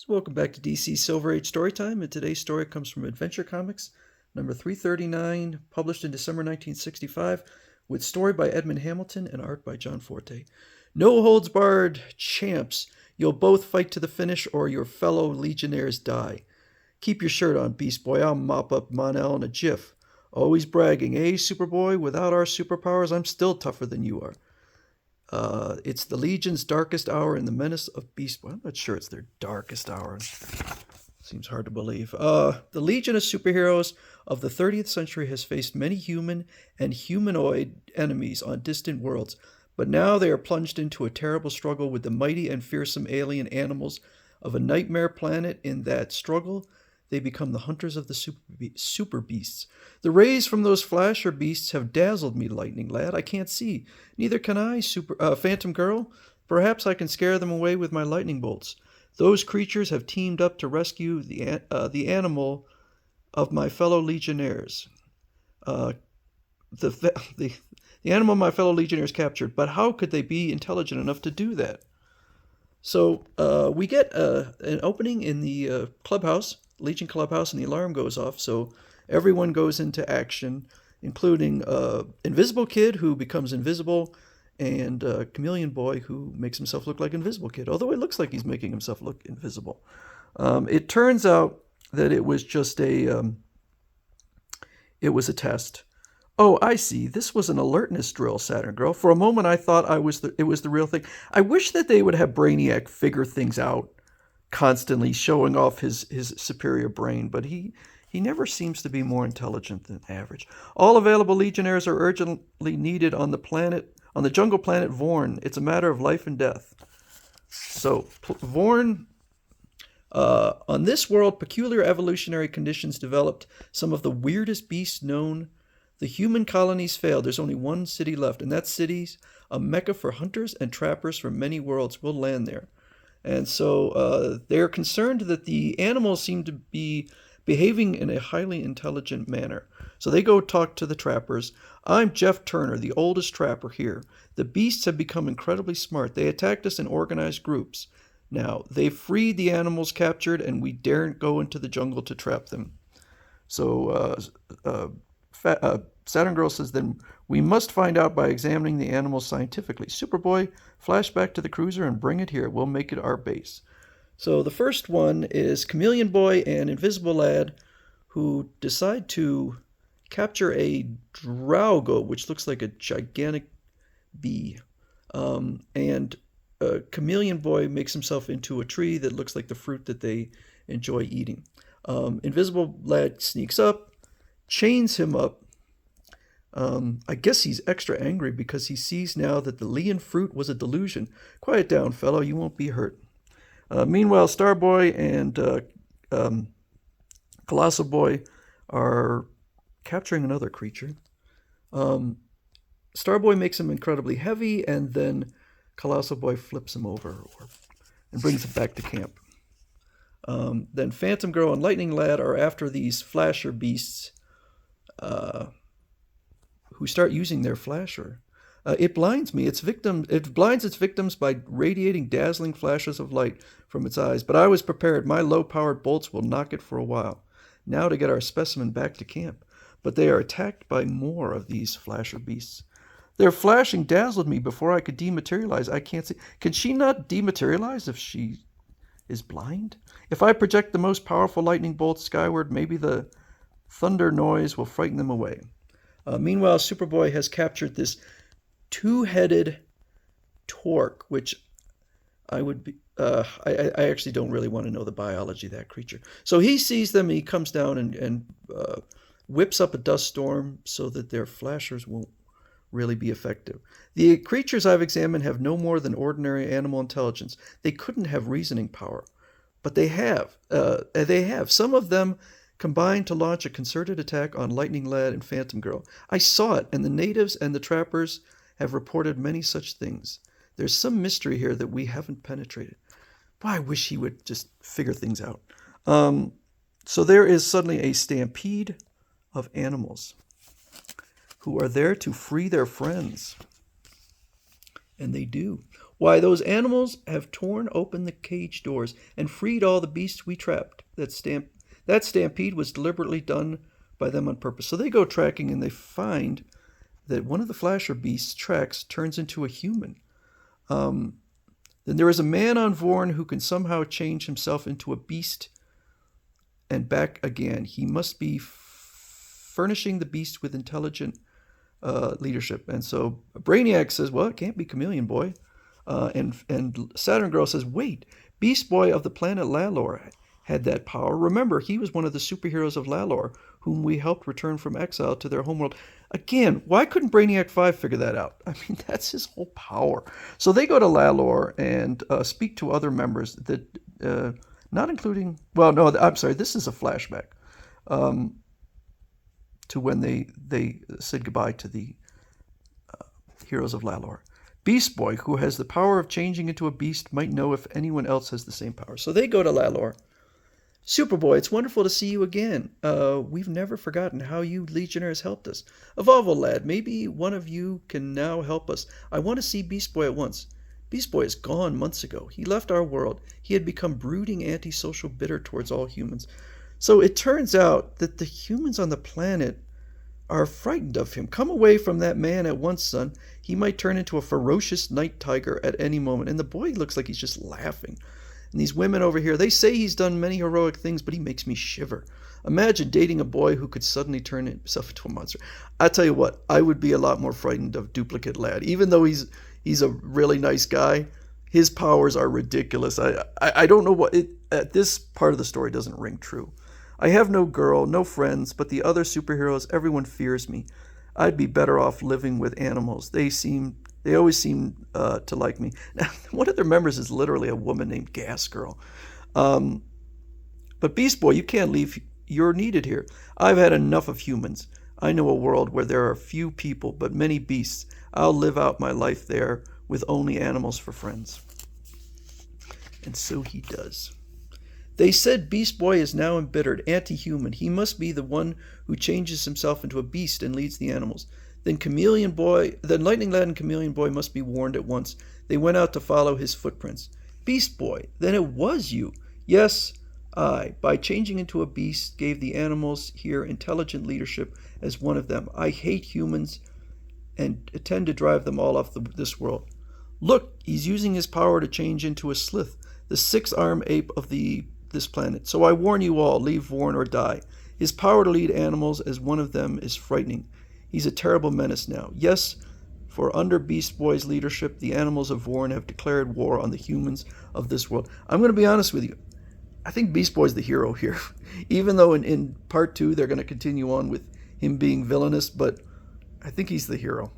So welcome back to DC Silver Age Storytime, and today's story comes from Adventure Comics, number 339, published in December 1965, with story by Edmund Hamilton and art by John Forte. No holds barred, champs. You'll both fight to the finish or your fellow legionnaires die. Keep your shirt on, Beast Boy. I'll mop up Mon-El in a jiff. Always bragging, eh, Superboy? Without our superpowers, I'm still tougher than you are. It's the Legion's darkest hour and the menace of Beast Boy. I'm not sure it's their darkest hour. Seems hard to believe. The Legion of Superheroes of the 30th century has faced many human and humanoid enemies on distant worlds, but now they are plunged into a terrible struggle with the mighty and fearsome alien animals of a nightmare planet. In that struggle, they become the hunters of the super beasts. The rays from those flasher beasts have dazzled me, Lightning Lad. I can't see. Neither can I, Phantom Girl. Perhaps I can scare them away with my lightning bolts. Those creatures have teamed up to rescue the animal of my fellow legionnaires. The animal my fellow legionnaires captured. But how could they be intelligent enough to do that? So we get an opening in the clubhouse, Legion Clubhouse, and the alarm goes off. So everyone goes into action, including Invisible Kid, who becomes invisible, and Chameleon Boy, who makes himself look like Invisible Kid, although it looks like he's making himself look invisible. It turns out that it was just it was a test. Oh, I see. This was an alertness drill, Saturn Girl. For a moment, I thought it was the real thing. I wish that they would have Brainiac figure things out, constantly showing off his superior brain, but he never seems to be more intelligent than average. All available Legionnaires are urgently needed on the jungle planet Vorn. It's a matter of life and death. So, Vorn, on this world, peculiar evolutionary conditions developed some of the weirdest beasts known. The human colonies failed. There's only one city left, and that city's a mecca for hunters and trappers from many worlds. Will land there. And so they're concerned that the animals seem to be behaving in a highly intelligent manner. So they go talk to the trappers. I'm Jeff Turner, the oldest trapper here. The beasts have become incredibly smart. They attacked us in organized groups. Now, they've freed the animals captured, and we daren't go into the jungle to trap them. So Saturn Girl says, then we must find out by examining the animals scientifically. Superboy, flash back to the cruiser and bring it here. We'll make it our base. So the first one is Chameleon Boy and Invisible Lad, who decide to capture a Draugo, which looks like a gigantic bee. And Chameleon Boy makes himself into a tree that looks like the fruit that they enjoy eating. Invisible Lad sneaks up, chains him up. I guess he's extra angry because he sees now that the Leon fruit was a delusion. Quiet down, fellow. You won't be hurt. Meanwhile, Starboy and Colossal Boy are capturing another creature. Starboy makes him incredibly heavy, and then Colossal Boy flips him over and brings him back to camp. Then Phantom Girl and Lightning Lad are after these flasher beasts who start using their flasher. It blinds me. It blinds its victims by radiating dazzling flashes of light from its eyes. But I was prepared. My low-powered bolts will knock it for a while. Now to get our specimen back to camp. But they are attacked by more of these flasher beasts. Their flashing dazzled me before I could dematerialize. I can't see. Can she not dematerialize if she is blind? If I project the most powerful lightning bolts skyward, maybe the thunder noise will frighten them away. Meanwhile, Superboy has captured this two-headed Torque, which I actually don't really want to know the biology of that creature. So he sees them, and he comes down and whips up a dust storm so that their flashers won't really be effective. The creatures I've examined have no more than ordinary animal intelligence. They couldn't have reasoning power, but they have. Some of them combined to launch a concerted attack on Lightning Lad and Phantom Girl. I saw it, and the natives and the trappers have reported many such things. There's some mystery here that we haven't penetrated. Boy, I wish he would just figure things out. So there is suddenly a stampede of animals who are there to free their friends. And they do. Why, those animals have torn open the cage doors and freed all the beasts we trapped. That stampede was deliberately done by them on purpose. So they go tracking and they find that one of the Flasher beasts' tracks turns into a human. Then there is a man on Vorn who can somehow change himself into a beast and back again. He must be furnishing the beast with intelligent leadership. And so Brainiac says, well, it can't be Chameleon Boy. And Saturn Girl says, wait, Beast Boy of the planet Lallor had that power. Remember, he was one of the superheroes of Lallor, whom we helped return from exile to their homeworld. Again, why couldn't Brainiac 5 figure that out? I mean, that's his whole power. So they go to Lallor and speak to other members that, not including, well, no, I'm sorry, this is a flashback to when they said goodbye to the Heroes of Lallor. Beast Boy, who has the power of changing into a beast, might know if anyone else has the same power. So they go to Lallor. Superboy, it's wonderful to see you again. We've never forgotten how you Legionnaires helped us. Evolvo lad, maybe one of you can now help us. I want to see Beast Boy at once. Beast Boy is gone months ago. He left our world. He had become brooding, antisocial, bitter towards all humans. So it turns out that the humans on the planet are frightened of him. Come away from that man at once, son. He might turn into a ferocious night tiger at any moment. And the boy looks like he's just laughing. And these women over here, they say he's done many heroic things, but he makes me shiver. Imagine dating a boy who could suddenly turn himself into a monster. I tell you what, I would be a lot more frightened of Duplicate Lad. Even though he's a really nice guy, his powers are ridiculous. I don't know what this part of the story doesn't ring true. I have no girl, no friends, but the other superheroes, everyone fears me. I'd be better off living with animals. They always seem to like me. Now, one of their members is literally a woman named Gas Girl. But Beast Boy, you can't leave. You're needed here. I've had enough of humans. I know a world where there are few people, but many beasts. I'll live out my life there with only animals for friends. And so he does. They said Beast Boy is now embittered, anti-human. He must be the one who changes himself into a beast and leads the animals. Then Lightning Lad and Chameleon Boy must be warned at once. They went out to follow his footprints. Beast Boy, then it was you. Yes, I, by changing into a beast, gave the animals here intelligent leadership as one of them. I hate humans and intend to drive them all off this world. Look, he's using his power to change into a Slith, the six-armed ape of this planet. So I warn you all, leave Vorn or die. His power to lead animals as one of them is frightening. He's a terrible menace now. Yes, for under Beast Boy's leadership, the animals of Vorn have declared war on the humans of this world. I'm going to be honest with you. I think Beast Boy's the hero here. Even though in part 2 they're going to continue on with him being villainous, but I think he's the hero.